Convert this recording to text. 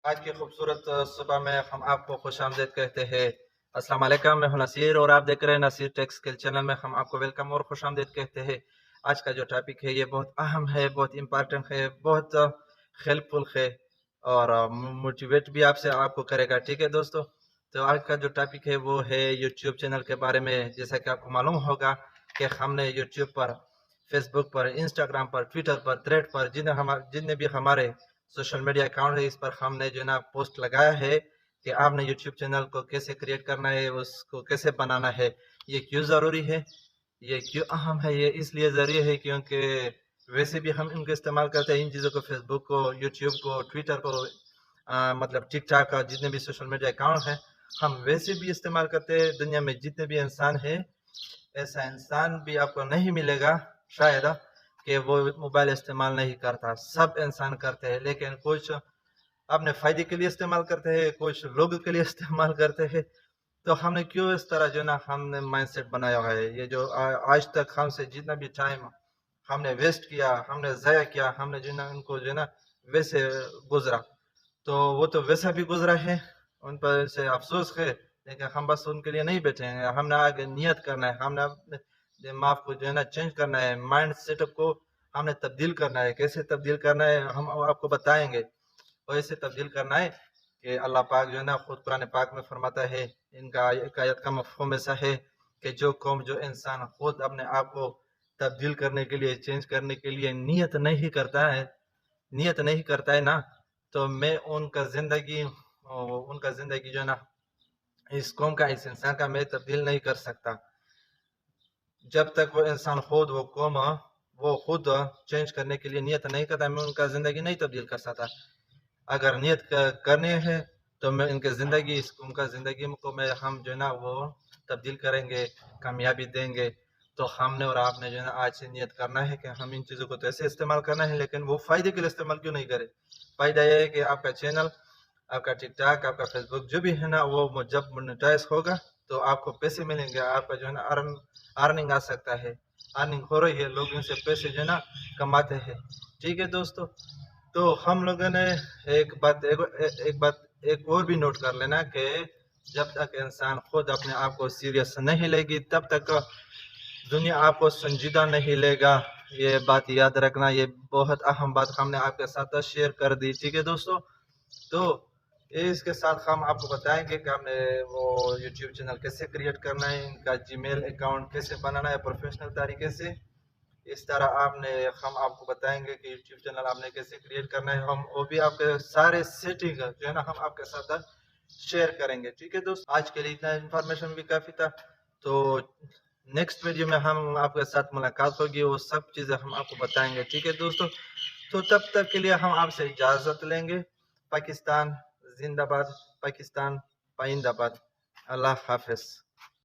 आज की खूबसूरत सुबह में हम आपको खुशामदीद कहते हैं। अस्सलाम वालेकुम, मैं हूं नसीर और आप देख रहे हैं नसीर टेक स्किल चैनल में। हम आपको वेलकम और खुशामदीद कहते हैं। आज का जो टॉपिक है ये बहुत अहम है, बहुत इम्पोर्टेंट है, बहुत हेल्पफुल है और मोटिवेट भी आपसे आपको करेगा। ठीक है दोस्तों, तो आज का जो टॉपिक है वो है यूट्यूब चैनल के बारे में। जैसा कि आपको मालूम होगा कि हमने यूट्यूब पर, फेसबुक पर, इंस्टाग्राम पर, ट्विटर पर, थ्रेड पर, जितने भी हमारे सोशल मीडिया अकाउंट है, इस पर हमने जो ना पोस्ट लगाया है कि आपने यूट्यूब चैनल को कैसे क्रिएट करना है, उसको कैसे बनाना है, ये क्यों ज़रूरी है, ये क्यों अहम है। ये इसलिए ज़रूरी है क्योंकि वैसे भी हम इनको इस्तेमाल करते हैं, इन चीज़ों को, फेसबुक को, यूट्यूब को, ट्विटर को, मतलब टिकटॉक का, जितने भी सोशल मीडिया अकाउंट है हम वैसे भी इस्तेमाल करते हैं। दुनिया में जितने भी इंसान है, ऐसा इंसान भी आपको नहीं मिलेगा शायद कि वो मोबाइल इस्तेमाल नहीं करता। सब इंसान करते हैं, लेकिन कुछ अपने फायदे के लिए इस्तेमाल करते हैं, कुछ लोगों के लिए इस्तेमाल करते हैं। तो हमने क्यों इस तरह जो ना हमने माइंडसेट बनाया हुआ है, ये जो आज तक हमसे जितना भी टाइम हमने वेस्ट किया, हमने ज़ाया किया, हमने जो ना उनको जो ना वैसे गुजरा, तो वो तो वैसा भी गुजरा है, उन पर से अफसोस है। लेकिन हम बस उनके लिए नहीं बैठेंगे, हमने आगे नियत करना है, हमने अपने दिमाग को जो है ना चेंज करना है, माइंड सेटअप को हमने तब्दील करना है। कैसे तब्दील करना है हम आपको बताएंगे। वैसे तब्दील करना है कि अल्लाह पाक जो है ना खुद कुरान पाक में फरमाता है, इनका एक आयत का मफहूम ऐसा है कि जो कौम, जो इंसान खुद अपने आप को तब्दील करने के लिए, चेंज करने के लिए नियत नहीं करता है ना, तो मैं उनका ज़िंदगी जो है ना, इस कौम का, इस इंसान का मैं तब्दील नहीं कर सकता। जब तक वो इंसान खुद, वो कौम वो खुद चेंज करने के लिए नियत नहीं करता, मैं उनका ज़िंदगी नहीं तब्दील कर सकता। अगर नियत करनी है तो मैं इनके ज़िंदगी, इस कौम का ज़िंदगी को मैं हम जो है ना वो तब्दील करेंगे, कामयाबी देंगे। तो हमने और आपने जो है ना आज से नियत करना है कि हम इन चीज़ों को तो ऐसे इस्तेमाल करना है, लेकिन वो फ़ायदे के लिए इस्तेमाल क्यों नहीं करें। फ़ायदा यह है कि आपका चैनल, आपका टिकटॉक, आपका फेसबुक जो भी है ना, वो जब मोनेटाइज होगा तो आपको पैसे मिलेंगे, आपका जो है ना अर्निंग आ सकता है, अर्निंग हो रही है, लोग इनसे पैसे जो है ना कमाते हैं। ठीक है दोस्तों, तो हम लोगों ने एक और भी नोट कर लेना कि जब तक इंसान खुद अपने आप को सीरियस नहीं लेगी, तब तक दुनिया आपको संजीदा नहीं लेगा। ये बात याद रखना, ये बहुत अहम बात हमने आपके साथ शेयर कर दी। ठीक है दोस्तों, तो इसके साथ हम आपको बताएंगे कि हमने वो यूट्यूब चैनल कैसे क्रिएट करना है, इनका जीमेल अकाउंट कैसे बनाना है प्रोफेशनल तरीके से। इस तरह हम आपको बताएंगे कि यूट्यूब चैनल आपने कैसे क्रिएट करना है। हम वो भी आपके सारे सेटिंग जो है ना हम आपके साथ शेयर करेंगे। ठीक है दोस्त, आज के लिए इतना इन्फॉर्मेशन भी काफ़ी था। तो नेक्स्ट वीडियो में हम आपके साथ मुलाकात होगी, वो सब चीज़ें हम आपको बताएंगे। ठीक है दोस्तों, तो तब तक के लिए हम आपसे इजाज़त लेंगे। पाकिस्तान जिंदाबाद, पाकिस्तान पाइंदाबाद। अल्लाह हाफिज़।